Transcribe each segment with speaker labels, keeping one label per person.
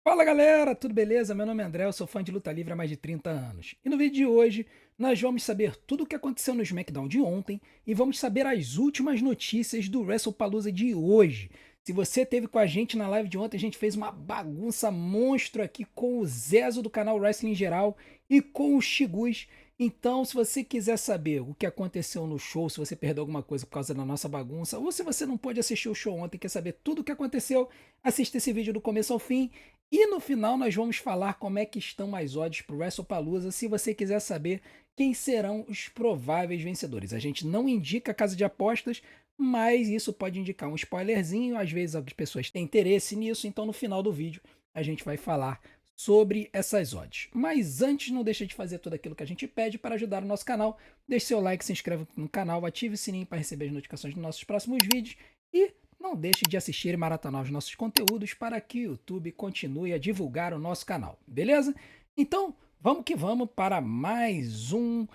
Speaker 1: Fala galera, tudo beleza? Meu nome é André, eu sou fã de luta livre há mais de 30 anos. E no vídeo de hoje, nós vamos saber tudo o que aconteceu no SmackDown de ontem e vamos saber as últimas notícias do WrestlePalooza de hoje. Se você esteve com a gente na live de ontem, a gente fez uma bagunça monstro aqui com o Zezo do canal Wrestling em Geral e com o Shigus. Então, se você quiser saber o que aconteceu no show, se você perdeu alguma coisa por causa da nossa bagunça, ou se você não pôde assistir o show ontem e quer saber tudo o que aconteceu, assista esse vídeo do começo ao fim. E no final nós vamos falar como é que estão as odds para o WrestlePalooza, se você quiser saber quem serão os prováveis vencedores. A gente não indica casa de apostas, mas isso pode indicar um spoilerzinho, às vezes as pessoas têm interesse nisso, então no final do vídeo a gente vai falar sobre essas odds. Mas antes, não deixa de fazer tudo aquilo que a gente pede para ajudar o nosso canal. Deixe seu like, se inscreva no canal, ative o sininho para receber as notificações dos nossos próximos vídeos e não deixe de assistir e maratonar os nossos conteúdos para que o YouTube continue a divulgar o nosso canal, beleza? Então, vamos que vamos para mais um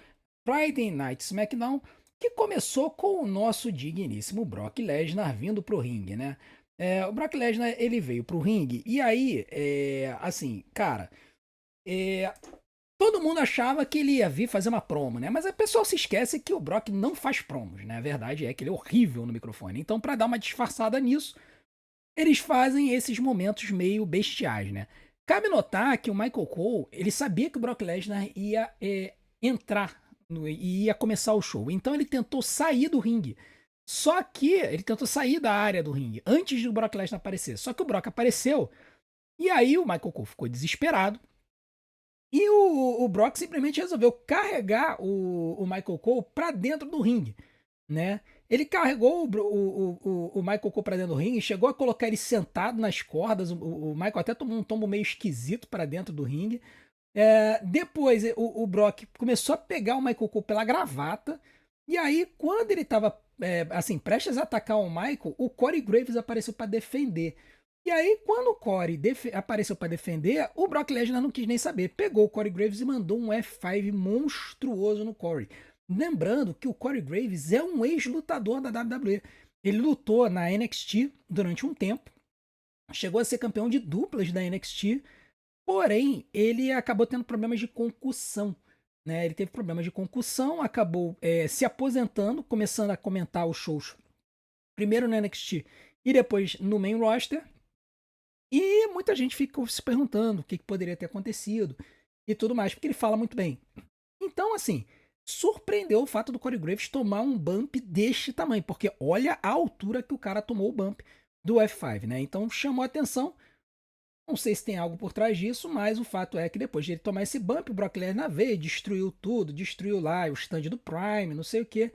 Speaker 1: Friday Night SmackDown, que começou com o nosso digníssimo Brock Lesnar vindo pro ringue, né? O Brock Lesnar, ele veio pro ringue e aí, assim, cara, é, todo mundo achava que ele ia vir fazer uma promo, né? Mas o pessoal se esquece que o Brock não faz promos, né? A verdade é que ele é horrível no microfone. Então, para dar uma disfarçada nisso, eles fazem esses momentos meio bestiais, né? Cabe notar que o Michael Cole, ele sabia que o Brock Lesnar ia entrar e ia começar o show. Então ele tentou sair do ringue. Só que ele tentou sair da área do ringue antes do Brock Lesnar aparecer. Só que o Brock apareceu e aí o Michael Cole ficou desesperado e o Brock simplesmente resolveu carregar o Michael Cole para dentro do ringue, né? Ele carregou o Michael Cole para dentro do ringue, chegou a colocar ele sentado nas cordas. O Michael até tomou um tombo meio esquisito para dentro do ringue. Depois o Brock começou a pegar o Michael Cole pela gravata. E aí, quando ele estava assim, prestes a atacar o Michael, o Corey Graves apareceu para defender. E aí, quando o Corey apareceu para defender, o Brock Lesnar não quis nem saber. Pegou o Corey Graves e mandou um F5 monstruoso no Corey. Lembrando que o Corey Graves é um ex-lutador da WWE. Ele lutou na NXT durante um tempo, chegou a ser campeão de duplas da NXT, porém ele acabou tendo problemas de concussão. Né? Ele teve problemas de concussão, acabou se aposentando, começando a comentar os shows primeiro no NXT e depois no main roster. E muita gente ficou se perguntando o que poderia ter acontecido e tudo mais, porque ele fala muito bem. Então, assim, surpreendeu o fato do Corey Graves tomar um bump deste tamanho, porque olha a altura que o cara tomou o bump do F5, né? Então chamou a atenção. Não sei se tem algo por trás disso, mas o fato é que depois de ele tomar esse bump, o Brock Lesnar veio, destruiu tudo, destruiu lá o stand do Prime, não sei o que,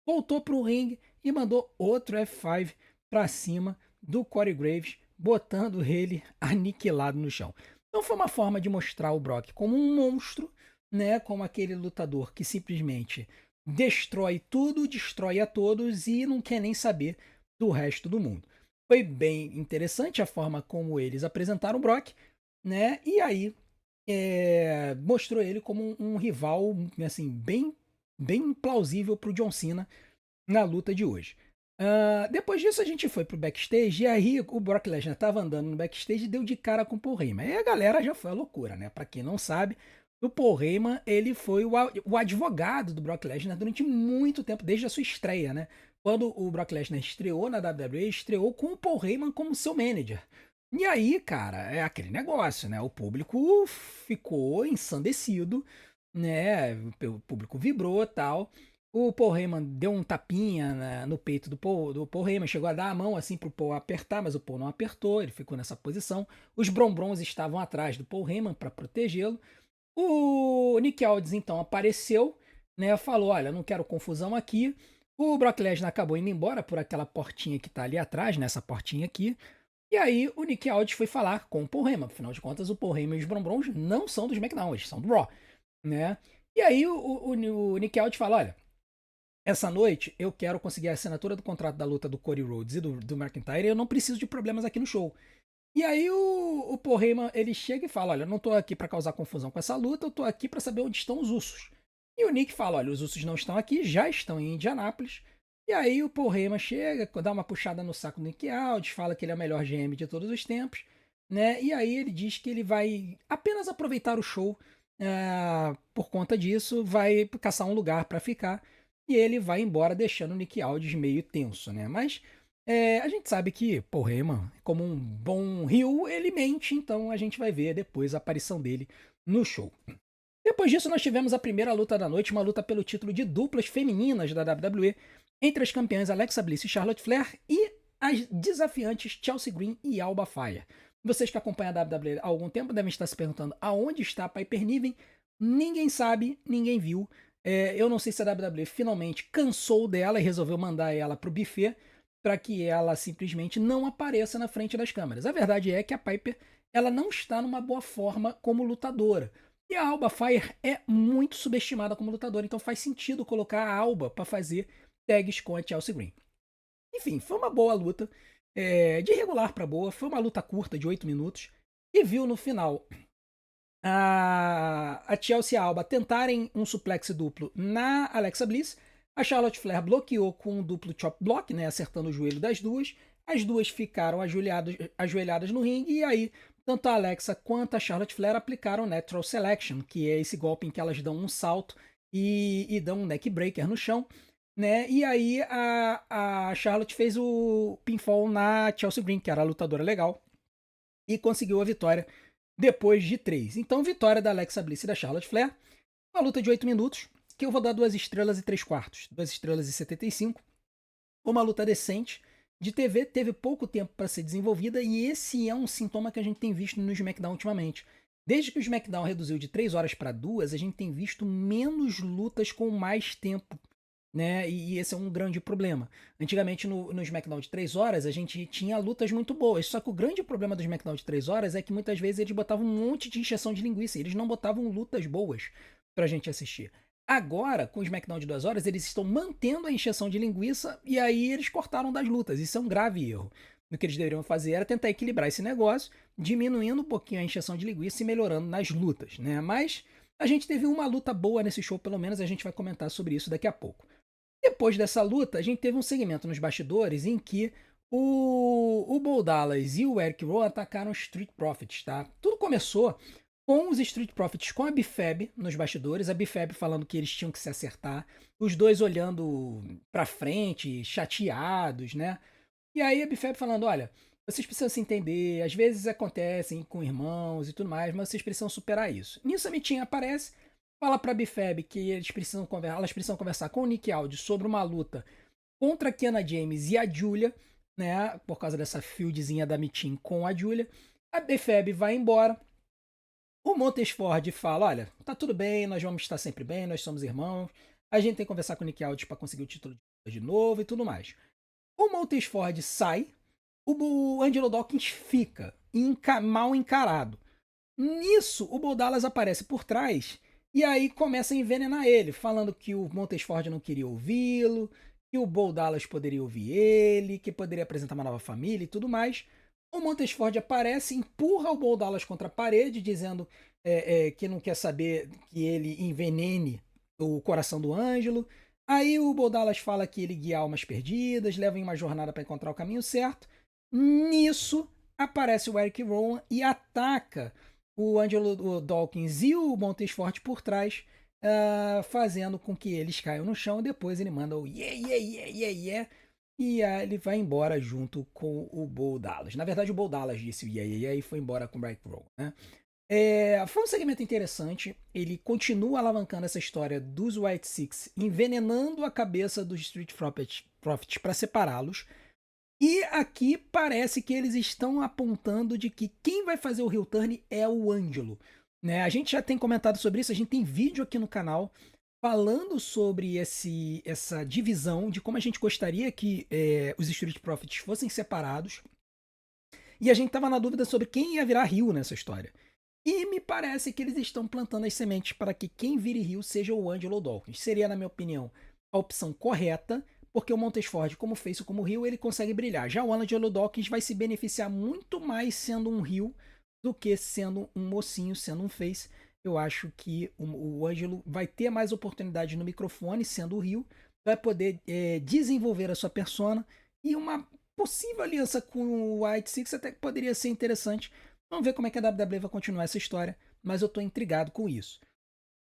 Speaker 1: voltou pro ringue e mandou outro F5 pra cima do Corey Graves, botando ele aniquilado no chão. Então foi uma forma de mostrar o Brock como um monstro, né, como aquele lutador que simplesmente destrói tudo, destrói a todos e não quer nem saber do resto do mundo. Foi bem interessante a forma como eles apresentaram o Brock, né? E aí mostrou ele como um rival, assim, bem plausível para o John Cena na luta de hoje. Depois disso a gente foi pro backstage e aí o Brock Lesnar tava andando no backstage e deu de cara com o Paul Heyman. Aí a galera já foi a loucura, né? Pra quem não sabe, o Paul Heyman, ele foi o advogado do Brock Lesnar durante muito tempo, desde a sua estreia, né? Quando o Brock Lesnar estreou na WWE, estreou com o Paul Heyman como seu manager. E aí, cara, é aquele negócio, né? O público ficou ensandecido, né? O público vibrou e tal. O Paul Heyman deu um tapinha no peito do Paul Heyman, chegou a dar a mão assim pro Paul apertar, mas o Paul não apertou, ele ficou nessa posição. Os Brombrons estavam atrás do Paul Heyman para protegê-lo. O Nick Aldis então apareceu, né, falou, olha, não quero confusão aqui. O Brock Lesnar acabou indo embora por aquela portinha que tá ali atrás, nessa portinha aqui. E aí o Nick Aldis foi falar com o Paul Heyman. Afinal de contas, o Paul Heyman e os Brombrons não são dos SmackDown, eles são do Raw, né? E aí o Nick Aldis fala, olha, essa noite eu quero conseguir a assinatura do contrato da luta do Cody Rhodes e do McIntyre e eu não preciso de problemas aqui no show. E aí o Paul Heyman, ele chega e fala, olha, eu não tô aqui para causar confusão com essa luta, eu tô aqui para saber onde estão os Usos. E o Nick fala, olha, os Usos não estão aqui, já estão em Indianápolis. E aí o Paul Heyman chega, dá uma puxada no saco do Nick Aldis, fala que ele é o melhor GM de todos os tempos. né? E aí ele diz que ele vai apenas aproveitar o show, por conta disso, vai caçar um lugar para ficar e ele vai embora deixando o Nick Aldis meio tenso, né? Mas a gente sabe que Paul Heyman, como um bom heel, ele mente, então a gente vai ver depois a aparição dele no show. Depois disso, nós tivemos a primeira luta da noite, uma luta pelo título de duplas femininas da WWE, entre as campeãs Alexa Bliss e Charlotte Flair e as desafiantes Chelsea Green e Alba Fire. Vocês que acompanham a WWE há algum tempo devem estar se perguntando aonde está a Piper Niven. Ninguém sabe, ninguém viu. Eu não sei se a WWE finalmente cansou dela e resolveu mandar ela para o buffet para que ela simplesmente não apareça na frente das câmeras. A verdade é que a Piper ela não está numa boa forma como lutadora. E a Alba Fire é muito subestimada como lutadora, então faz sentido colocar a Alba para fazer tags com a Chelsea Green. Enfim, foi uma boa luta, de regular para boa, foi uma luta curta de 8 minutos, e viu no final a Chelsea e a Alba tentarem um suplex duplo na Alexa Bliss, a Charlotte Flair bloqueou com um duplo chop block, né, acertando o joelho das duas, as duas ficaram ajoelhadas no ringue, e aí tanto a Alexa quanto a Charlotte Flair aplicaram Natural Selection, que é esse golpe em que elas dão um salto e dão um neckbreaker no chão, né? E aí a Charlotte fez o pinfall na Chelsea Green, que era a lutadora legal, e conseguiu a vitória depois de 3. Então, vitória da Alexa Bliss e da Charlotte Flair. Uma luta de 8 minutos, que eu vou dar 2 estrelas e 3 quartos. 2 estrelas e 75. Uma luta decente. De TV, teve pouco tempo para ser desenvolvida e esse é um sintoma que a gente tem visto no SmackDown ultimamente. Desde que o SmackDown reduziu de 3 horas para 2, a gente tem visto menos lutas com mais tempo, né? E esse é um grande problema. Antigamente no SmackDown de 3 horas a gente tinha lutas muito boas, só que o grande problema do SmackDown de 3 horas é que muitas vezes eles botavam um monte de injeção de linguiça, eles não botavam lutas boas pra gente assistir. Agora, com o SmackDown de 2 horas, eles estão mantendo a injeção de linguiça e aí eles cortaram das lutas. Isso é um grave erro. O que eles deveriam fazer era tentar equilibrar esse negócio, diminuindo um pouquinho a injeção de linguiça e melhorando nas lutas, né? Mas a gente teve uma luta boa nesse show, pelo menos a gente vai comentar sobre isso daqui a pouco. Depois dessa luta, a gente teve um segmento nos bastidores em que o Bo Dallas e o Eric Rowan atacaram os Street Profits, tá? Tudo começou com os Street Profits com a Bifab nos bastidores, a Bifab falando que eles tinham que se acertar, os dois olhando pra frente, chateados, né? E aí a Bifab falando, olha, vocês precisam se entender, às vezes acontecem com irmãos e tudo mais, mas vocês precisam superar isso. Nisso a Mitinha aparece, fala pra Bifab que elas precisam conversar com o Nick Aldis sobre uma luta contra a Kiana James e a Julia, né? Por causa dessa fieldzinha da Mitin com a Julia. A Bifab vai embora. O Montesford fala: olha, tá tudo bem, nós vamos estar sempre bem, nós somos irmãos. A gente tem que conversar com o Nick Aldis para conseguir o título de novo e tudo mais. O Montesford sai, o Angelo Dawkins fica mal encarado. Nisso, o Bo Dallas aparece por trás e aí começa a envenenar ele, falando que o Montesford não queria ouvi-lo, que o Bo Dallas poderia ouvir ele, que poderia apresentar uma nova família e tudo mais. O Montesford aparece, empurra o Bo Dallas contra a parede, dizendo que não quer saber que ele envenene o coração do Ângelo. Aí o Bo Dallas fala que ele guia almas perdidas, leva em uma jornada para encontrar o caminho certo. Nisso, aparece o Eric Rowan e ataca o Angelo Dawkins e o Montesfort por trás, fazendo com que eles caiam no chão. E depois ele manda o yeah, yeah, yeah, yeah, yeah. E ele vai embora junto com o Bo Dallas. Na verdade, o Bo Dallas disse o yeah, yeah, yeah e foi embora com o Bright Row, né? Foi um segmento interessante. Ele continua alavancando essa história dos White Six, envenenando a cabeça dos Street Profits para separá-los. E aqui parece que eles estão apontando de que quem vai fazer o heel turn é o Ângelo, né? A gente já tem comentado sobre isso, a gente tem vídeo aqui no canal falando sobre essa divisão, de como a gente gostaria que os Street Profits fossem separados. E a gente estava na dúvida sobre quem ia virar heel nessa história. E me parece que eles estão plantando as sementes para que quem vire heel seja o Angelo Dawkins. Seria, na minha opinião, a opção correta, porque o Montesford, como fez como heel, ele consegue brilhar. Já o Angelo Dawkins vai se beneficiar muito mais sendo um heel do que sendo um mocinho, sendo um face. Eu acho que o Ângelo vai ter mais oportunidade no microfone, sendo o heel, vai poder desenvolver a sua persona, e uma possível aliança com o White Six até que poderia ser interessante, Vamos ver como é que a WWE vai continuar essa história, mas eu tô intrigado com isso.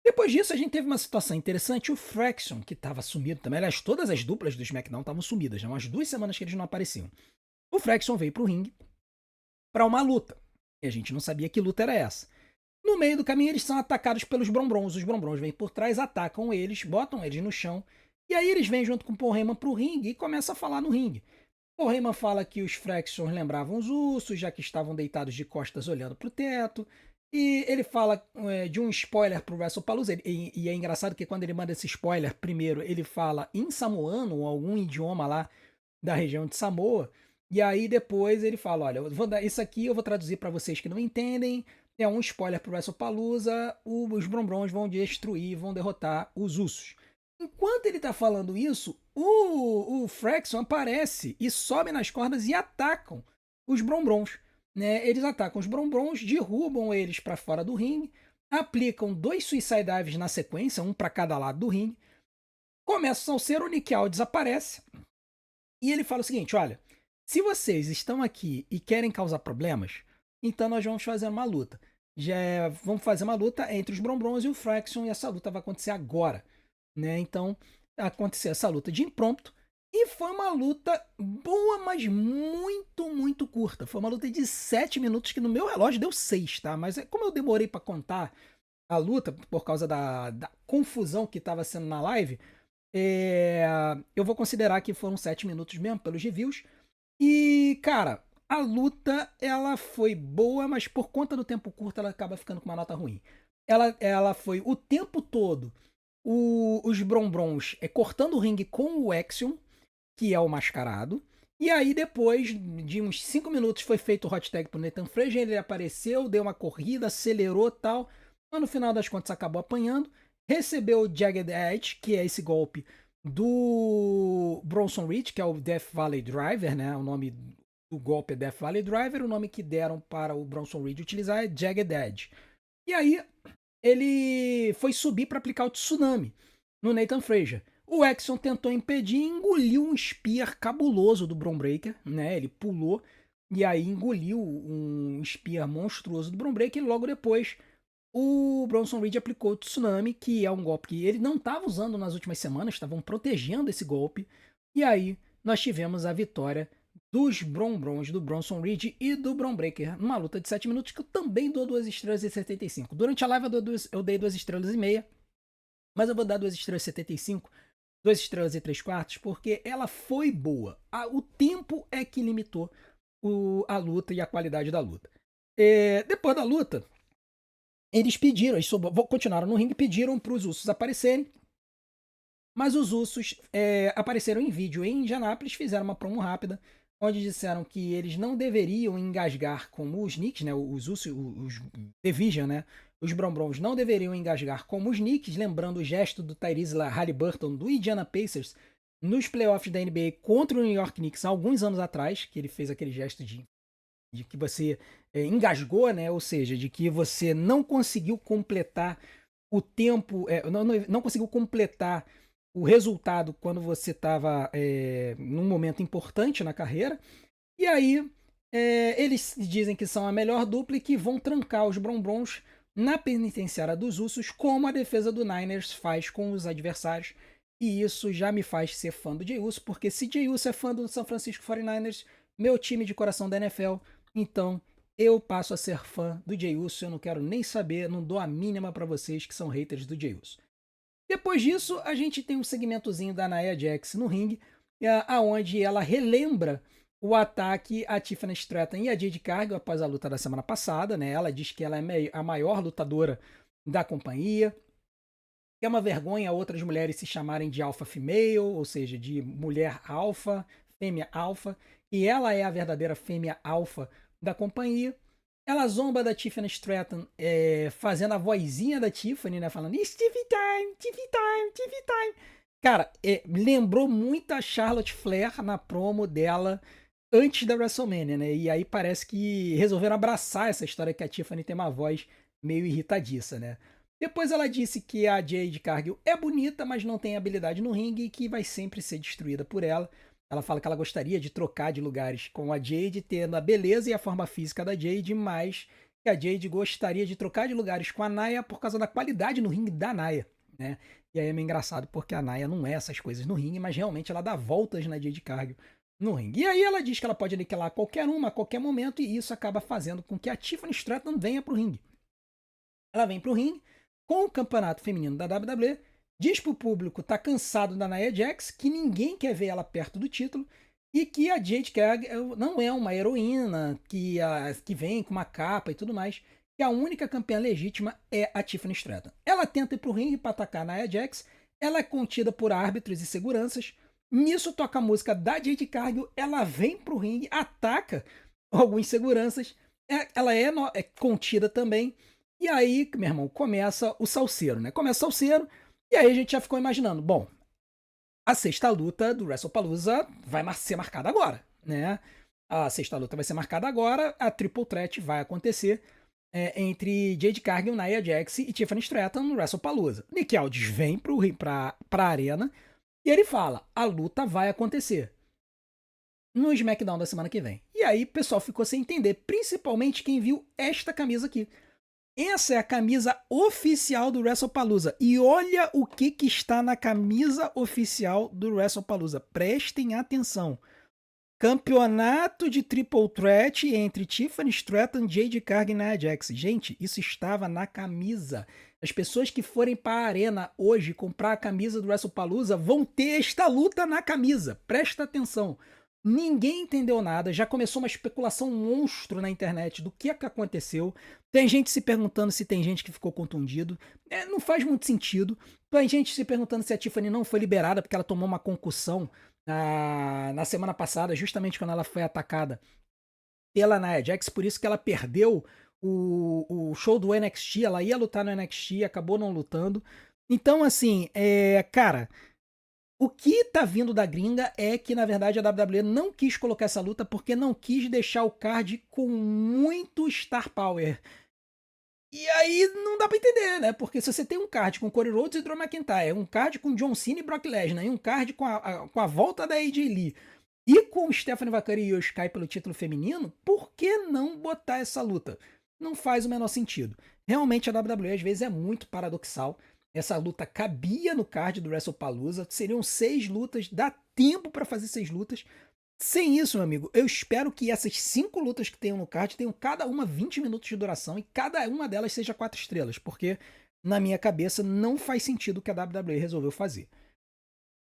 Speaker 1: Depois disso, a gente teve uma situação interessante. O Fraction, que estava sumido também. Aliás, todas as duplas do SmackDown estavam sumidas, já umas 2 semanas que eles não apareciam. O Fraction veio pro ringue para uma luta. E a gente não sabia que luta era essa. No meio do caminho, eles são atacados pelos Brombrons. Os Brombrons vêm por trás, atacam eles, botam eles no chão. E aí eles vêm junto com o Paul Heyman pro ringue e começam a falar no ringue. Paul Heyman fala que os Fractions lembravam os Usos, já que estavam deitados de costas olhando pro teto. E ele fala de um spoiler pro WrestlePalooza. E é engraçado que quando ele manda esse spoiler, primeiro ele fala em samoano, ou algum idioma lá da região de Samoa. E aí depois ele fala, olha, eu vou dar isso aqui, eu vou traduzir para vocês que não entendem. É um spoiler pro WrestlePalooza. Os Brombrons vão destruir, vão derrotar os Usos. Enquanto ele tá falando isso, o Fraction aparece e sobe nas cordas e atacam os Brombrons. Né? Eles atacam os Brombrons, derrubam eles para fora do ringue, aplicam 2 Suicide Dives na sequência, um para cada lado do ringue, começam a ser, o Nick Aldis desaparece e ele fala o seguinte, olha, se vocês estão aqui e querem causar problemas, então nós vamos fazer uma luta. Vamos fazer uma luta entre os Brombrons e o Fraction e essa luta vai acontecer agora. Né? Então, aconteceu essa luta de impromptu e foi uma luta boa, mas muito, muito curta. Foi uma luta de 7 minutos que no meu relógio deu 6, tá? Mas como eu demorei para contar a luta por causa da confusão que estava sendo na live, eu vou considerar que foram 7 minutos mesmo pelos reviews. E, cara, a luta ela foi boa, mas por conta do tempo curto ela acaba ficando com uma nota ruim. Ela foi o tempo todo os Brombrons cortando o ringue com o Axiom, que é o mascarado. E aí, depois de uns 5 minutos, foi feito o hot tag pro Nathan Frazier. Ele apareceu, deu uma corrida, acelerou e tal. Mas no final das contas, acabou apanhando. Recebeu o Jagged Edge, que é esse golpe do Bronson Reed, que é o Death Valley Driver, né? O nome do golpe é Death Valley Driver. O nome que deram para o Bronson Reed utilizar é Jagged Edge. E aí, ele foi subir para aplicar o tsunami no Nathan Frazier. O Axiom tentou impedir e engoliu um spear cabuloso do Bron Breakker, né? Ele pulou e aí engoliu um spear monstruoso do Bron Breakker e logo depois o Bronson Reed aplicou o tsunami, que é um golpe que ele não estava usando nas últimas semanas, estavam protegendo esse golpe. E aí nós tivemos a vitória dos Brombrons, do Bronson Reed e do Bron Breakker, numa luta de 7 minutos que eu também dou 2 estrelas e 75. Durante a live eu dei 2 estrelas e meia, mas eu vou dar 2 estrelas e 75, 2 estrelas e 3 quartos, porque ela foi boa. O tempo é que limitou a luta e a qualidade da luta. Depois da luta, eles pediram, continuaram no ringue, pediram para os Usos aparecerem, mas os Usos apareceram em vídeo em Indianápolis, fizeram uma promo rápida, onde disseram que eles não deveriam engasgar como os Knicks, né, os Usos, os Division, né, os Brombrons não deveriam engasgar como os Knicks, lembrando o gesto do Tyrese Haliburton do Indiana Pacers nos playoffs da NBA contra o New York Knicks há alguns anos atrás, que ele fez aquele gesto de que você engasgou, né, ou seja, de que você não conseguiu completar o tempo, não conseguiu completar o resultado quando você estava num momento importante na carreira. E aí eles dizem que são a melhor dupla e que vão trancar os Brombrons na penitenciária dos Usos, como a defesa do Niners faz com os adversários. E isso já me faz ser fã do Jey Uso, porque se Jey Uso é fã do San Francisco 49ers, meu time de coração da NFL, então eu passo a ser fã do Jey Uso. Eu não quero nem saber, não dou a mínima para vocês que são haters do Jey Uso. Depois disso, a gente tem um segmentozinho da Nia Jax no ringue, aonde ela relembra o ataque a Tiffany Stratton e a Jade Cargill após a luta da semana passada, né? Ela diz que ela é a maior lutadora da companhia. É uma vergonha outras mulheres se chamarem de alpha female, ou seja, de mulher alfa, fêmea alfa, e ela é a verdadeira fêmea alfa da companhia. Ela zomba da Tiffany Stratton, fazendo a vozinha da Tiffany, né? Falando It's TV time, TV time, TV time. Cara, lembrou muito a Charlotte Flair na promo dela antes da WrestleMania, né? E aí parece que resolveram abraçar essa história que a Tiffany tem uma voz meio irritadiça, né? Depois ela disse que a Jade Cargill é bonita, mas não tem habilidade no ringue e que vai sempre ser destruída por ela. Ela fala que ela gostaria de trocar de lugares com a Jade, tendo a beleza e a forma física da Jade, mas que a Jade gostaria de trocar de lugares com a Naya por causa da qualidade no ringue da Naya, né? E aí é meio engraçado porque a Naya não é essas coisas no ringue, mas realmente ela dá voltas na Jade Cargill no ringue. E aí ela diz que ela pode aniquilar qualquer uma a qualquer momento e isso acaba fazendo com que a Tiffany Stratton venha pro ringue. Ela vem pro ringue com o campeonato feminino da WWE, diz pro público tá cansado da Nia Jax, que ninguém quer ver ela perto do título e que a Jade Cargill não é uma heroína que vem com uma capa e tudo mais, que a única campeã legítima é a Tiffany Stratton. Ela tenta ir pro ringue para atacar a Nia Jax, ela é contida por árbitros e seguranças. Nisso toca a música da Jade Cargill, ela vem pro ringue, ataca alguns seguranças, ela é contida também. E aí, meu irmão, começa o salseiro, né? Começa o salseiro, e aí a gente já ficou imaginando, bom, a sexta luta do WrestlePalooza vai ser marcada agora, né? A sexta luta vai ser marcada agora, a Triple Threat vai acontecer entre Jade Cargill, Nia Jax e Tiffany Stratton no WrestlePalooza. Nick Aldis vem pra arena e ele fala, a luta vai acontecer no SmackDown da semana que vem. E aí o pessoal ficou sem entender, principalmente quem viu esta camisa aqui. Essa é a camisa oficial do WrestlePalooza. E olha o que está na camisa oficial do WrestlePalooza. Prestem atenção. Campeonato de Triple Threat entre Tiffany Stratton, Jade Cargill e Nia Jax. Gente, isso estava na camisa. As pessoas que forem para a arena hoje comprar a camisa do WrestlePalooza vão ter esta luta na camisa. Presta atenção. Ninguém entendeu nada, já começou uma especulação monstro na internet do que aconteceu. Tem gente se perguntando se tem gente que ficou contundido. Não faz muito sentido. Tem gente se perguntando se a Tiffany não foi liberada porque ela tomou uma concussão na semana passada, justamente quando ela foi atacada pela Nia Jax, por isso que ela perdeu o show do NXT. Ela ia lutar no NXT, acabou não lutando. Então, assim, cara, o que tá vindo da gringa é que, na verdade, a WWE não quis colocar essa luta porque não quis deixar o card com muito star power. E aí não dá pra entender, né? Porque se você tem um card com Cody Rhodes e Drew McIntyre, um card com John Cena e Brock Lesnar, e um card com a volta da AJ Lee, e com Stephanie Vakari e Io Sky pelo título feminino, por que não botar essa luta? Não faz o menor sentido. Realmente a WWE às vezes é muito paradoxal. Essa luta cabia no card do WrestlePalooza, seriam 6 lutas, dá tempo para fazer 6 lutas. Sem isso, meu amigo, eu espero que essas 5 lutas que tenham no card tenham cada uma 20 minutos de duração e cada uma delas seja 4 estrelas, porque na minha cabeça não faz sentido o que a WWE resolveu fazer.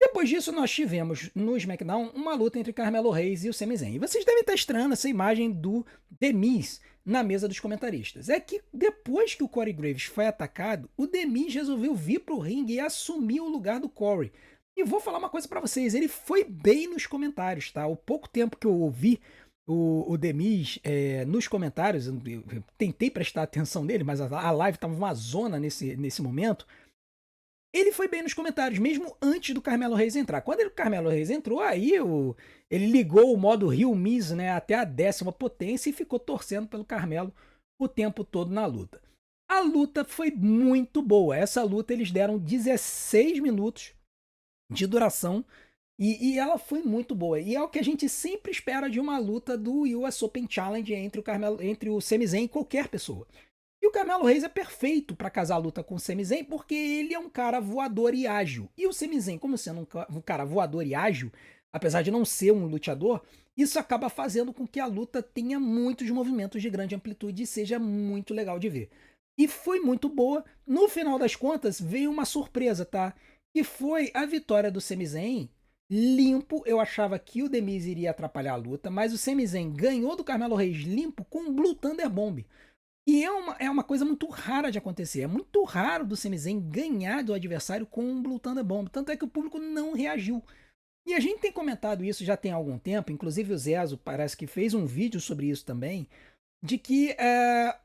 Speaker 1: Depois disso, nós tivemos no SmackDown uma luta entre Carmelo Hayes e o Sami Zayn. E vocês devem estar estranhando essa imagem do The Miz na mesa dos comentaristas. É que depois que o Corey Graves foi atacado, o The Miz resolveu vir pro ringue e assumir o lugar do Corey. E vou falar uma coisa pra vocês, ele foi bem nos comentários, tá? O pouco tempo que eu ouvi o The Miz nos comentários, eu tentei prestar atenção nele, mas a live tava uma zona nesse momento. Ele foi bem nos comentários, mesmo antes do Carmelo Reis entrar. Quando o Carmelo Reis entrou, aí ele ligou o modo Rio Miz, né, até a 10ª potência e ficou torcendo pelo Carmelo o tempo todo na luta. A luta foi muito boa. Essa luta eles deram 16 minutos de duração e ela foi muito boa. E é o que a gente sempre espera de uma luta do US Open Challenge entre o Sami Zayn e qualquer pessoa. E o Carmelo Reis é perfeito para casar a luta com o Sami Zayn porque ele é um cara voador e ágil. E o Sami Zayn, como sendo um cara voador e ágil, apesar de não ser um lutador, isso acaba fazendo com que a luta tenha muitos movimentos de grande amplitude e seja muito legal de ver. E foi muito boa. No final das contas, veio uma surpresa, tá? Que foi a vitória do Sami Zayn limpo. Eu achava que o The Miz iria atrapalhar a luta, mas o Sami Zayn ganhou do Carmelo Reis limpo com um Blue Thunder Bomb. E é uma coisa muito rara de acontecer. É muito raro do Sami Zayn ganhar do adversário com um Blue Thunder Bomb. Tanto é que o público não reagiu. E a gente tem comentado isso já tem algum tempo. Inclusive o Zezo parece que fez um vídeo sobre isso também. De que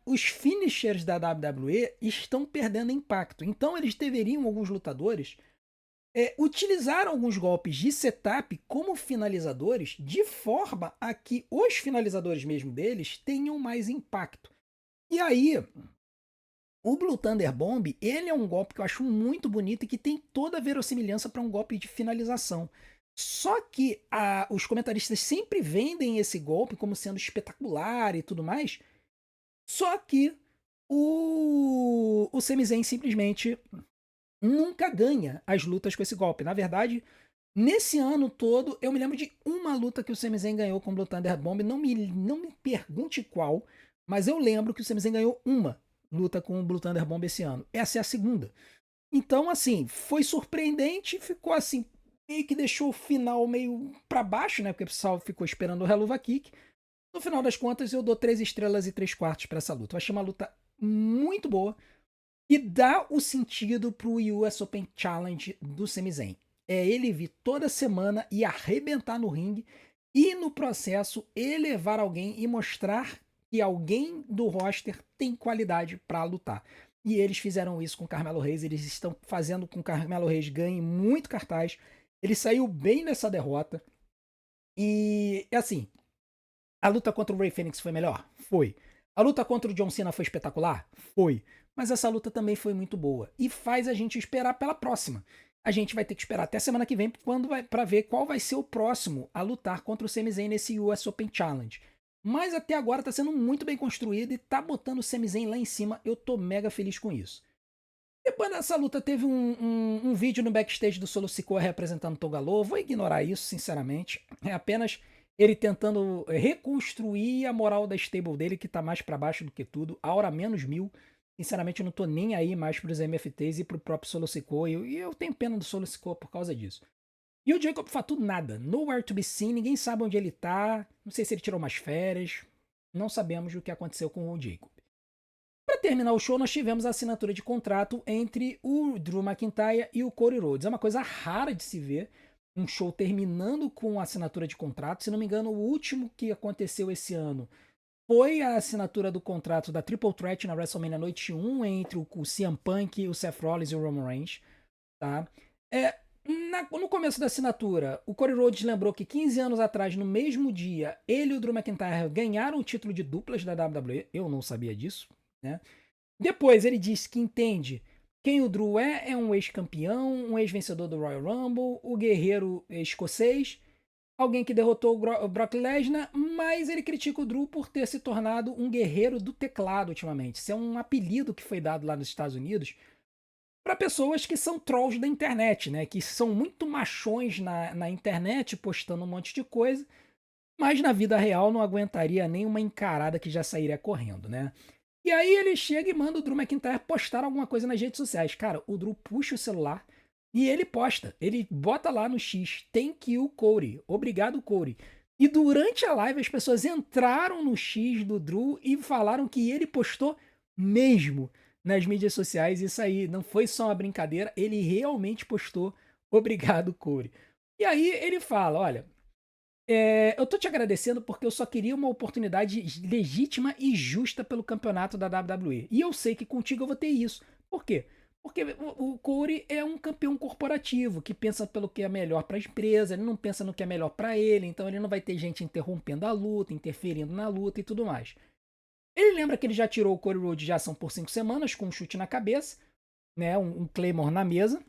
Speaker 1: os finishers da WWE estão perdendo impacto. Então eles deveriam, alguns lutadores, utilizar alguns golpes de setup como finalizadores de forma a que os finalizadores mesmo deles tenham mais impacto. E aí, o Blue Thunder Bomb, ele é um golpe que eu acho muito bonito e que tem toda a verossimilhança para um golpe de finalização. Só que os comentaristas sempre vendem esse golpe como sendo espetacular e tudo mais. Só que o Sami Zayn simplesmente nunca ganha as lutas com esse golpe. Na verdade, nesse ano todo, eu me lembro de uma luta que o Sami Zayn ganhou com o Blue Thunder Bomb. Não me pergunte qual, mas eu lembro que o Sami Zayn ganhou uma luta com o Blue Thunder Bomb esse ano. Essa é a segunda. Então, assim, foi surpreendente, ficou assim, meio que deixou o final meio pra baixo, né? Porque o pessoal ficou esperando o Helluva Kick. No final das contas, eu dou 3 estrelas e 3 quartos pra essa luta. Eu achei uma luta muito boa e dá o sentido pro US Open Challenge do Sami Zayn. É ele vir toda semana e arrebentar no ringue e no processo elevar alguém e mostrar que alguém do roster tem qualidade pra lutar. E eles fizeram isso com o Carmelo Reis, eles estão fazendo com que o Carmelo Reis ganhe muito cartaz. Ele saiu bem nessa derrota. E assim, a luta contra o Rey Fênix foi melhor? Foi. A luta contra o John Cena foi espetacular? Foi. Mas essa luta também foi muito boa. E faz a gente esperar pela próxima. A gente vai ter que esperar até semana que vem para ver qual vai ser o próximo a lutar contra o Sami Zayn nesse US Open Challenge. Mas até agora tá sendo muito bem construído e tá botando o Sami Zayn lá em cima. Eu tô mega feliz com isso. Depois dessa luta teve um vídeo no backstage do Solo Sikoa representando Togalo. Vou ignorar isso, sinceramente. É apenas ele tentando reconstruir a moral da stable dele, que tá mais pra baixo do que tudo. A hora menos 1000. Sinceramente, eu não tô nem aí mais pros MFTs e pro próprio Solo Sikoa. E eu tenho pena do Solo Sikoa por causa disso. E o Jacob Fatu, nada. Nowhere to be seen. Ninguém sabe onde ele tá. Não sei se ele tirou umas férias. Não sabemos o que aconteceu com o Jacob. Para terminar o show, nós tivemos a assinatura de contrato entre o Drew McIntyre e o Cody Rhodes. É uma coisa rara de se ver um show terminando com assinatura de contrato. Se não me engano, o último que aconteceu esse ano foi a assinatura do contrato da Triple Threat na WrestleMania Noite 1 entre o CM Punk, o Seth Rollins e o Roman Reigns. Tá? No começo da assinatura, o Cody Rhodes lembrou que 15 anos atrás, no mesmo dia, ele e o Drew McIntyre ganharam o título de duplas da WWE. Eu não sabia disso. Né? Depois ele disse que entende quem o Drew é um ex-campeão, um ex-vencedor do Royal Rumble, o guerreiro escocês, alguém que derrotou o Brock Lesnar, mas ele critica o Drew por ter se tornado um guerreiro do teclado ultimamente. Isso é um apelido que foi dado lá nos Estados Unidos para pessoas que são trolls da internet, né? Que são muito machões na internet, postando um monte de coisa, mas na vida real não aguentaria nenhuma encarada que já sairia correndo, né? E aí ele chega e manda o Drew McIntyre postar alguma coisa nas redes sociais. Cara, o Drew puxa o celular e ele posta. Ele bota lá no X, thank you, Cody. Obrigado, Cody. E durante a live as pessoas entraram no X do Drew e falaram que ele postou mesmo nas mídias sociais. Isso aí não foi só uma brincadeira, ele realmente postou obrigado, Cody. E aí ele fala, olha, eu tô te agradecendo porque eu só queria uma oportunidade legítima e justa pelo campeonato da WWE. E eu sei que contigo eu vou ter isso. Por quê? Porque o Corey é um campeão corporativo que pensa pelo que é melhor para a empresa, ele não pensa no que é melhor para ele, então ele não vai ter gente interrompendo a luta, interferindo na luta e tudo mais. Ele lembra que ele já tirou o Cody Rhodes de ação por 5 semanas com um chute na cabeça, né, um Claymore na mesa,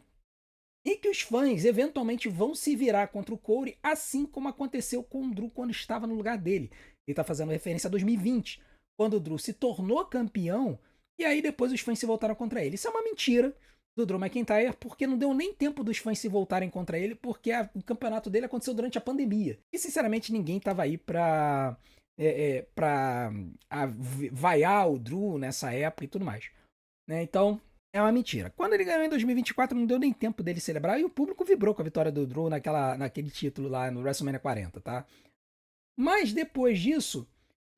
Speaker 1: e que os fãs eventualmente vão se virar contra o Corey, assim como aconteceu com o Drew quando estava no lugar dele. Ele está fazendo referência a 2020, quando o Drew se tornou campeão, e aí depois os fãs se voltaram contra ele. Isso é uma mentira do Drew McIntyre, porque não deu nem tempo dos fãs se voltarem contra ele, porque o campeonato dele aconteceu durante a pandemia. E sinceramente ninguém estava aí pra vaiar o Drew nessa época e tudo mais. Né? Então, é uma mentira. Quando ele ganhou em 2024, não deu nem tempo dele celebrar e o público vibrou com a vitória do Drew naquele título lá no WrestleMania 40, tá? Mas depois disso,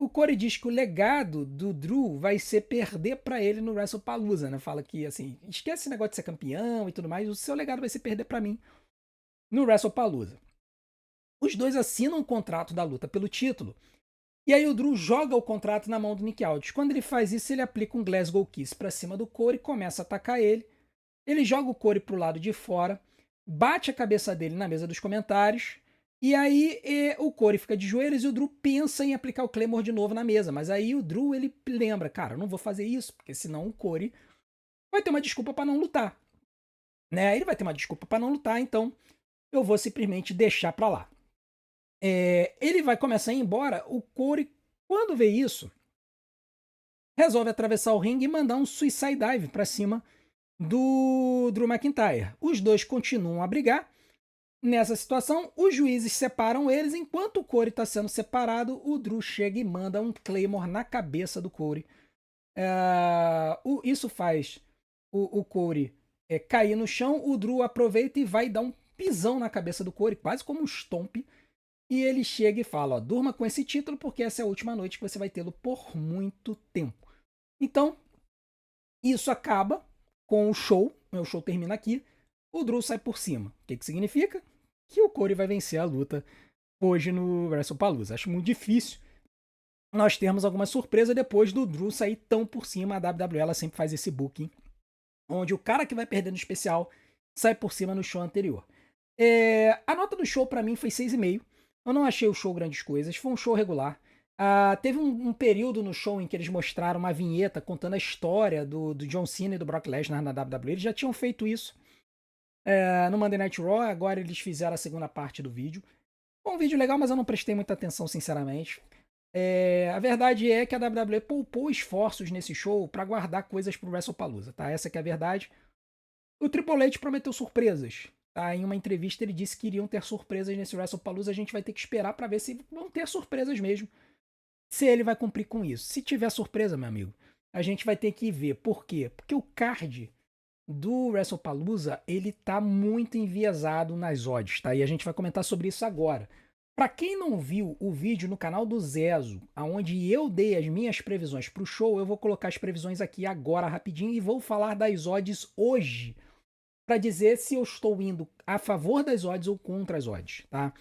Speaker 1: o Corey diz que o legado do Drew vai ser perder pra ele no WrestlePalooza, né? Fala que, assim, esquece esse negócio de ser campeão e tudo mais, o seu legado vai ser perder pra mim no WrestlePalooza. Os dois assinam um contrato da luta pelo título. E aí o Drew joga o contrato na mão do Nick Aldis. Quando ele faz isso, ele aplica um Glasgow Kiss pra cima do Corey, começa a atacar ele. Ele joga o Corey pro lado de fora, bate a cabeça dele na mesa dos comentários, e aí o Corey fica de joelhos e o Drew pensa em aplicar o Claymore de novo na mesa. Mas aí o Drew, ele lembra, cara, eu não vou fazer isso, porque senão o Corey vai ter uma desculpa pra não lutar. Né? Ele vai ter uma desculpa pra não lutar, então eu vou simplesmente deixar pra lá. Ele vai começar a ir embora, o Corey, quando vê isso, resolve atravessar o ringue e mandar um suicide dive pra cima do Drew McIntyre. Os dois continuam a brigar. Nessa situação, os juízes separam eles. Enquanto o Corey está sendo separado, o Drew chega e manda um Claymore na cabeça do Corey. Isso faz o Corey cair no chão. O Drew aproveita e vai dar um pisão na cabeça do Corey, quase como um stomp. E ele chega e fala: ó, durma com esse título porque essa é a última noite que você vai tê-lo por muito tempo. Então, isso acaba com o show. O show termina aqui. O Drew sai por cima. O que significa? Que o Corey vai vencer a luta hoje no WrestlePalooza. Acho muito difícil nós termos alguma surpresa depois do Drew sair tão por cima. A WWE ela sempre faz esse booking, onde o cara que vai perder no especial sai por cima no show anterior. A nota do show pra mim foi 6,5. Eu não achei o show grandes coisas. Foi um show regular. Teve um período no show em que eles mostraram uma vinheta contando a história do John Cena e do Brock Lesnar na WWE. Eles já tinham feito isso no Monday Night Raw. Agora eles fizeram a segunda parte do vídeo. Foi um vídeo legal, mas eu não prestei muita atenção, sinceramente. A verdade é que a WWE poupou esforços nesse show para guardar coisas pro WrestlePalooza, tá? Essa que é a verdade. O Triple H prometeu surpresas. Tá? Em uma entrevista ele disse que iriam ter surpresas nesse WrestlePalooza. A gente vai ter que esperar para ver se vão ter surpresas mesmo. Se ele vai cumprir com isso. Se tiver surpresa, meu amigo, a gente vai ter que ver. Por quê? Porque o card do WrestlePalooza, ele tá muito enviesado nas odds, tá? E a gente vai comentar sobre isso agora. Para quem não viu o vídeo no canal do Zezo, onde eu dei as minhas previsões para o show, eu vou colocar as previsões aqui agora rapidinho e vou falar das odds hoje, para dizer se eu estou indo a favor das odds ou contra as odds, tá?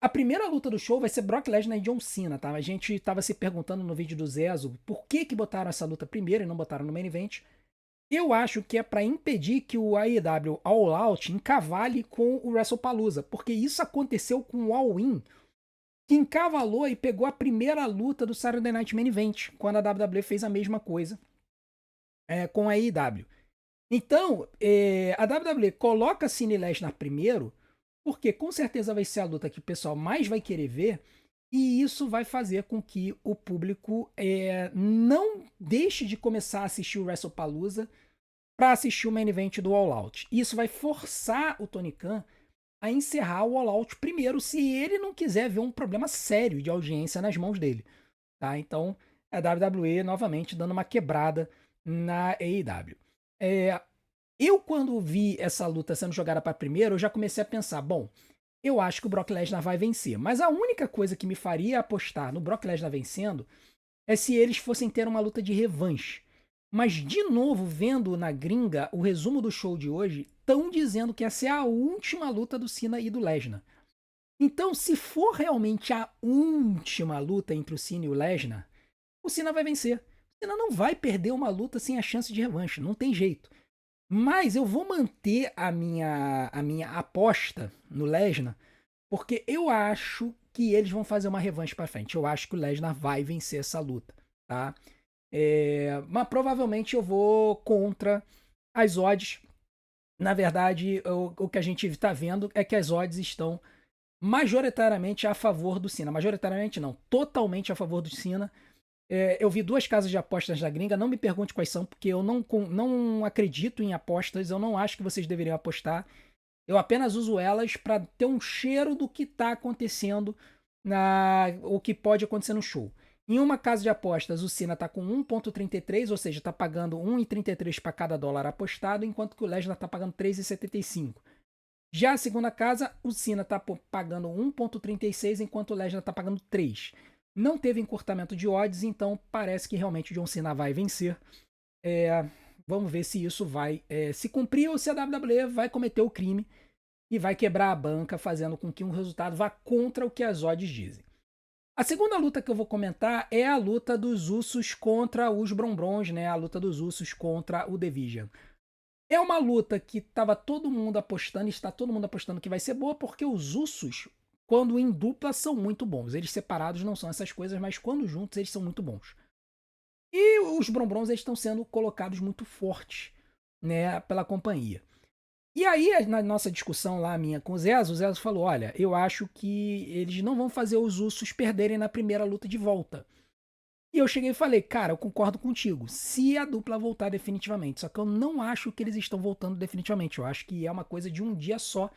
Speaker 1: A primeira luta do show vai ser Brock Lesnar e John Cena, tá? A gente estava se perguntando no vídeo do Zezo por que botaram essa luta primeiro e não botaram no main event. Eu acho que é para impedir que o AEW All Out encavale com o WrestlePalooza, porque isso aconteceu com o All In, que encavalou e pegou a primeira luta do Saturday Night Main Event, quando a WWE fez a mesma coisa com a AEW. Então, a WWE coloca Cena Lesnar primeiro, porque com certeza vai ser a luta que o pessoal mais vai querer ver, e isso vai fazer com que o público não deixe de começar a assistir o WrestlePalooza para assistir o main event do All Out. Isso vai forçar o Tony Khan a encerrar o All Out primeiro, se ele não quiser ver um problema sério de audiência nas mãos dele. Tá? Então, a WWE novamente dando uma quebrada na AEW. Eu, quando vi essa luta sendo jogada para primeiro, eu já comecei a pensar, bom, eu acho que o Brock Lesnar vai vencer. Mas a única coisa que me faria apostar no Brock Lesnar vencendo é se eles fossem ter uma luta de revanche. Mas, de novo, vendo na gringa o resumo do show de hoje, estão dizendo que essa é a última luta do Cena e do Lesnar. Então, se for realmente a última luta entre o Cena e o Lesnar, o Cena vai vencer. O Cena não vai perder uma luta sem a chance de revanche, não tem jeito. Mas eu vou manter a minha aposta no Lesnar, porque eu acho que eles vão fazer uma revanche para frente. Eu acho que o Lesnar vai vencer essa luta, tá? Mas provavelmente eu vou contra as odds. Na verdade, o que a gente está vendo é que as odds estão majoritariamente a favor do Cena. Majoritariamente não, totalmente a favor do Cena. Eu vi duas casas de apostas da gringa, não me pergunte quais são, porque eu não acredito em apostas, eu não acho que vocês deveriam apostar. Eu apenas uso elas para ter um cheiro do que está acontecendo, o que pode acontecer no show. Em uma casa de apostas, o Cena está com 1,33, ou seja, está pagando 1,33 para cada dólar apostado, enquanto que o Lesnar está pagando 3,75. Já a segunda casa, o Cena está pagando 1,36, enquanto o Lesnar está pagando 3. Não teve encurtamento de odds, então parece que realmente o John Cena vai vencer. Vamos ver se isso vai se cumprir ou se a WWE vai cometer o crime e vai quebrar a banca, fazendo com que um resultado vá contra o que as odds dizem. A segunda luta que eu vou comentar é a luta dos Usos contra os Brombrons, né? A luta dos Usos contra o Division. É uma luta que estava todo mundo apostando, está todo mundo apostando que vai ser boa, porque os Usos, quando em dupla, são muito bons. Eles separados não são essas coisas, mas quando juntos eles são muito bons. E os Brombrons estão sendo colocados muito fortes, né, pela companhia. E aí, na nossa discussão lá, minha com o Zezo falou: olha, eu acho que eles não vão fazer os Usos perderem na primeira luta de volta. E eu cheguei e falei, cara, eu concordo contigo, se a dupla voltar definitivamente. Só que eu não acho que eles estão voltando definitivamente. Eu acho que é uma coisa de um dia só.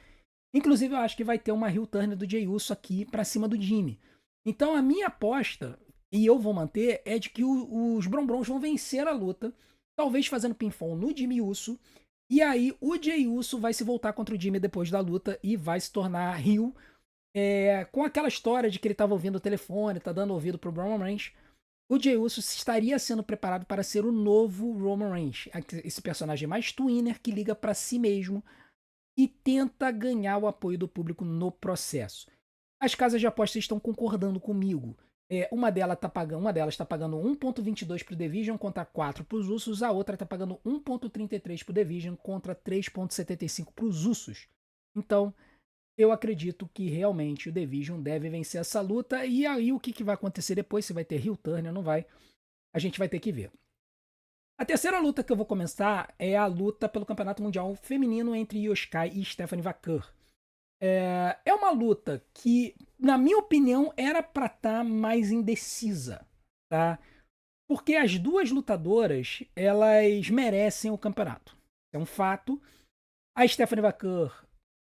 Speaker 1: Inclusive, eu acho que vai ter uma heel turn do Jey Uso aqui pra cima do Jimmy. Então, a minha aposta, e eu vou manter, é de que os Brombrons vão vencer a luta, talvez fazendo pinfall no Jimmy Uso. E aí, o Jey Uso vai se voltar contra o Jimmy depois da luta e vai se tornar heel. Com aquela história de que ele estava ouvindo o telefone, tá dando ouvido pro Roman Reigns. O Jey Uso estaria sendo preparado para ser o novo Roman Reigns, esse personagem mais twinner que liga para si mesmo e tenta ganhar o apoio do público no processo. As casas de apostas estão concordando comigo. Uma delas está pagando 1,22 para o Division contra 4 para os Usos, a outra está pagando 1,33 para o Division contra 3,75 para os Usos. Então, eu acredito que realmente o Division deve vencer essa luta. E aí o que vai acontecer depois, se vai ter heel turn ou não vai, a gente vai ter que ver. A terceira luta que eu vou começar é a luta pelo Campeonato Mundial Feminino entre Io Sky e Stephanie Vaquer. É uma luta que, na minha opinião, era pra estar mais indecisa, tá? Porque as duas lutadoras, elas merecem o campeonato. É um fato. A Stephanie Vaquer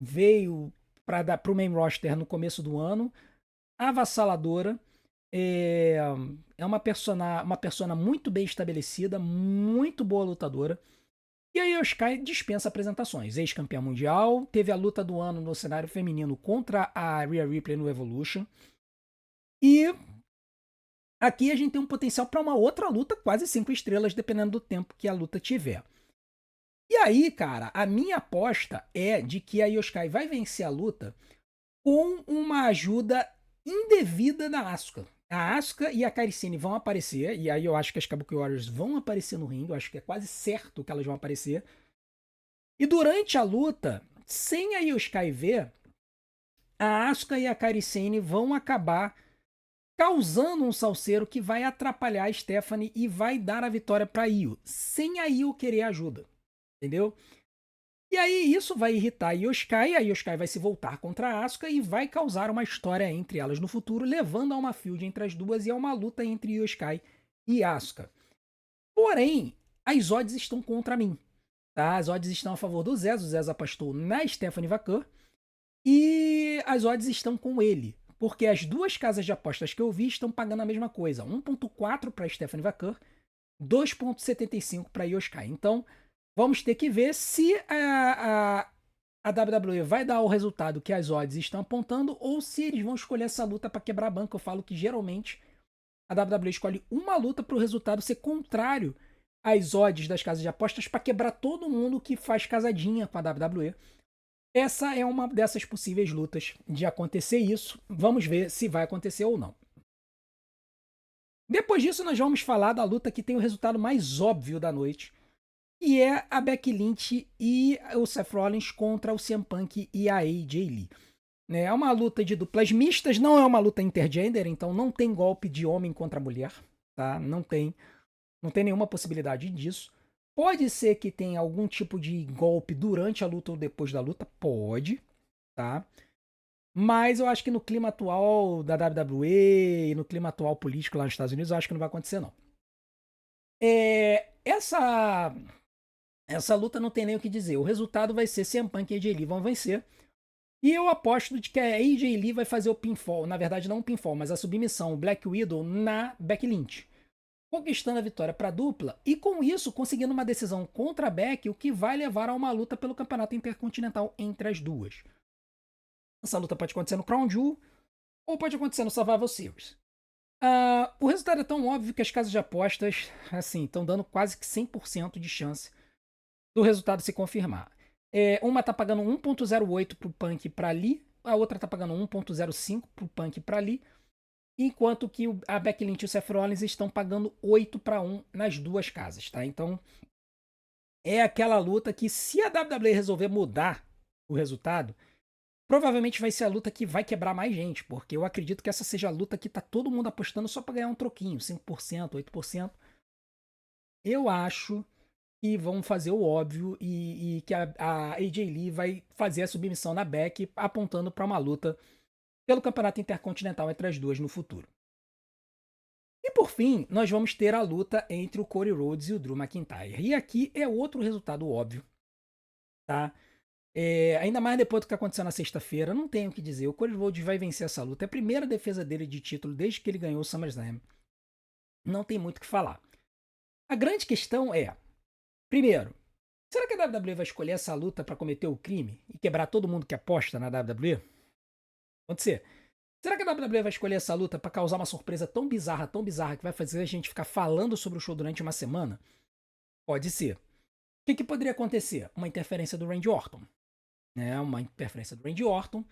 Speaker 1: veio para o main roster no começo do ano, avassaladora. É, uma persona muito bem estabelecida, muito boa lutadora. E a Io Sky dispensa apresentações. Ex-campeã mundial, teve a luta do ano no cenário feminino contra a Rhea Ripley no Evolution. E aqui a gente tem um potencial para uma outra luta, quase 5 estrelas, dependendo do tempo que a luta tiver. E aí, cara, a minha aposta é de que a Io Sky vai vencer a luta com uma ajuda indevida da Asuka. A Asuka e a Kairi Sane vão aparecer, e aí eu acho que as Kabuki Warriors vão aparecer no ringue, eu acho que é quase certo que elas vão aparecer. E durante a luta, sem a Io Sky ver, a Asuka e a Kairi Sane vão acabar causando um salseiro que vai atrapalhar a Stephanie e vai dar a vitória para Io, sem a Io querer ajuda, entendeu? E aí isso vai irritar a Io Sky vai se voltar contra a Asuka e vai causar uma história entre elas no futuro, levando a uma feud entre as duas e a uma luta entre Io Sky e Asuka. Porém, as odds estão contra mim, tá? As odds estão a favor do Zez, o Zez apostou na Stephanie Vaquer, e as odds estão com ele, porque as duas casas de apostas que eu vi estão pagando a mesma coisa, 1,4 para Stephanie Vaquer, 2,75 para Io Sky. Então, vamos ter que ver se a WWE vai dar o resultado que as odds estão apontando ou se eles vão escolher essa luta para quebrar a banca. Eu falo que geralmente a WWE escolhe uma luta para o resultado ser contrário às odds das casas de apostas para quebrar todo mundo que faz casadinha com a WWE. Essa é uma dessas possíveis lutas de acontecer isso. Vamos ver se vai acontecer ou não. Depois disso, nós vamos falar da luta que tem o resultado mais óbvio da noite, e é a Becky Lynch e o Seth Rollins contra o CM Punk e a AJ Lee. É uma luta de duplas mistas, não é uma luta intergender, então não tem golpe de homem contra mulher, tá? Não tem nenhuma possibilidade disso. Pode ser que tenha algum tipo de golpe durante a luta ou depois da luta, pode, tá? Mas eu acho que no clima atual da WWE e no clima atual político lá nos Estados Unidos, eu acho que não vai acontecer, não. Essa luta não tem nem o que dizer. O resultado vai ser CM Punk e AJ Lee vão vencer. E eu aposto de que a AJ Lee vai fazer o pinfall. Na verdade, não o pinfall, mas a submissão, o Black Widow, na Becky Lynch. Conquistando a vitória para a dupla. E com isso, conseguindo uma decisão contra a Becky, o que vai levar a uma luta pelo campeonato intercontinental entre as duas. Essa luta pode acontecer no Crown Jewel ou pode acontecer no Survival Series. O resultado é tão óbvio que as casas de apostas assim estão dando quase que 100% de chance do resultado se confirmar. Uma tá pagando 1,08 pro Punk pra Lee, a outra tá pagando 1,05 pro Punk pra Lee, enquanto que a Becky Lynch e o Seth Rollins estão pagando 8-1 nas duas casas, tá? Então, é aquela luta que se a WWE resolver mudar o resultado, provavelmente vai ser a luta que vai quebrar mais gente, porque eu acredito que essa seja a luta que tá todo mundo apostando só pra ganhar um troquinho, 5%, 8%. Eu acho que vão fazer o óbvio e que a AJ Lee vai fazer a submissão na Becky, apontando para uma luta pelo campeonato intercontinental entre as duas no futuro. E por fim, nós vamos ter a luta entre o Cody Rhodes e o Drew McIntyre. E aqui é outro resultado óbvio, tá? Ainda mais depois do que aconteceu na sexta-feira, não tenho o que dizer. O Cody Rhodes vai vencer essa luta. É a primeira defesa dele de título desde que ele ganhou o SummerSlam. Não tem muito o que falar. A grande questão é, primeiro, será que a WWE vai escolher essa luta para cometer o crime e quebrar todo mundo que aposta na WWE? Pode ser. Será que a WWE vai escolher essa luta para causar uma surpresa tão bizarra, que vai fazer a gente ficar falando sobre o show durante uma semana? Pode ser. O que poderia acontecer? Uma interferência do Randy Orton. Uma interferência do Randy Orton.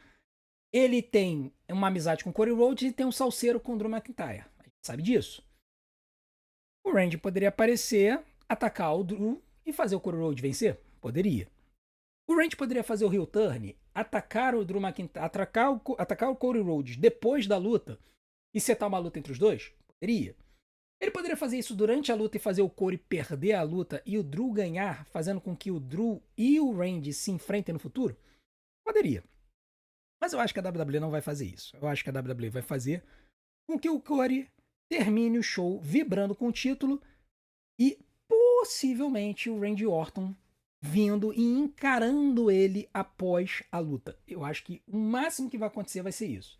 Speaker 1: Ele tem uma amizade com o Cody Rhodes e tem um salseiro com o Drew McIntyre. A gente sabe disso. O Randy poderia aparecer, atacar o Drew e fazer o Cody Rhodes vencer? Poderia. O Randy poderia fazer o heel turn, atacar o Drew McIntyre, atacar o Cody Rhodes depois da luta e setar uma luta entre os dois? Poderia. Ele poderia fazer isso durante a luta e fazer o Cody perder a luta e o Drew ganhar, fazendo com que o Drew e o Randy se enfrentem no futuro? Poderia. Mas eu acho que a WWE não vai fazer isso. Eu acho que a WWE vai fazer com que o Cody termine o show vibrando com o título e possivelmente o Randy Orton vindo e encarando ele após a luta. Eu acho que o máximo que vai acontecer vai ser isso.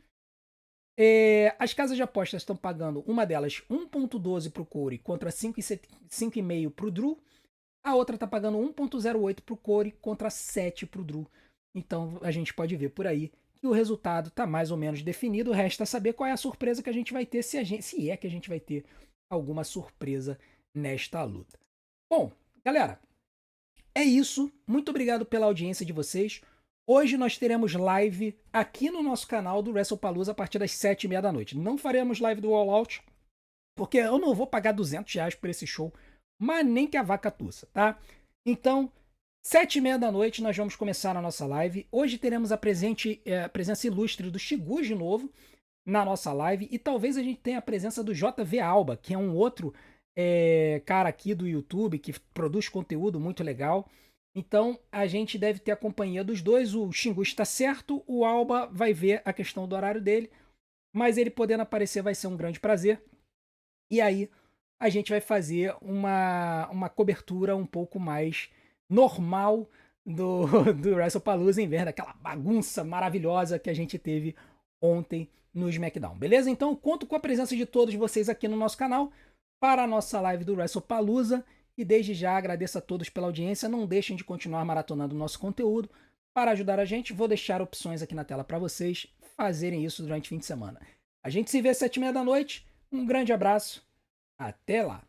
Speaker 1: As casas de apostas estão pagando, uma delas 1.12 para o Cody contra 5,5 para o Drew. A outra está pagando 1.08 para o Cody contra 7 para o Drew. Então a gente pode ver por aí que o resultado está mais ou menos definido. Resta saber qual é a surpresa que a gente vai ter, se é que a gente vai ter alguma surpresa nesta luta. Bom, galera, é isso. Muito obrigado pela audiência de vocês. Hoje nós teremos live aqui no nosso canal do WrestlePalooza a partir das 7h30 da noite. Não faremos live do All Out, porque eu não vou pagar R$200 por esse show, mas nem que a vaca tussa, tá? Então, 7h30 da noite nós vamos começar a nossa live. Hoje teremos a presença ilustre do Shigu de novo na nossa live e talvez a gente tenha a presença do JV Alba, que é um outro cara aqui do YouTube que produz conteúdo muito legal. Então a gente deve ter a companhia dos dois. O Xingu está certo, o Alba vai ver a questão do horário dele, mas ele podendo aparecer vai ser um grande prazer. E aí a gente vai fazer uma cobertura um pouco mais normal do WrestlePalooza em vez daquela bagunça maravilhosa que a gente teve ontem no SmackDown, beleza? Então eu conto com a presença de todos vocês aqui no nosso canal para a nossa live do WrestlePalooza. E desde já agradeço a todos pela audiência. Não deixem de continuar maratonando o nosso conteúdo. Para ajudar a gente, vou deixar opções aqui na tela para vocês fazerem isso durante o fim de semana. A gente se vê às 7h30 da noite. Um grande abraço. Até lá!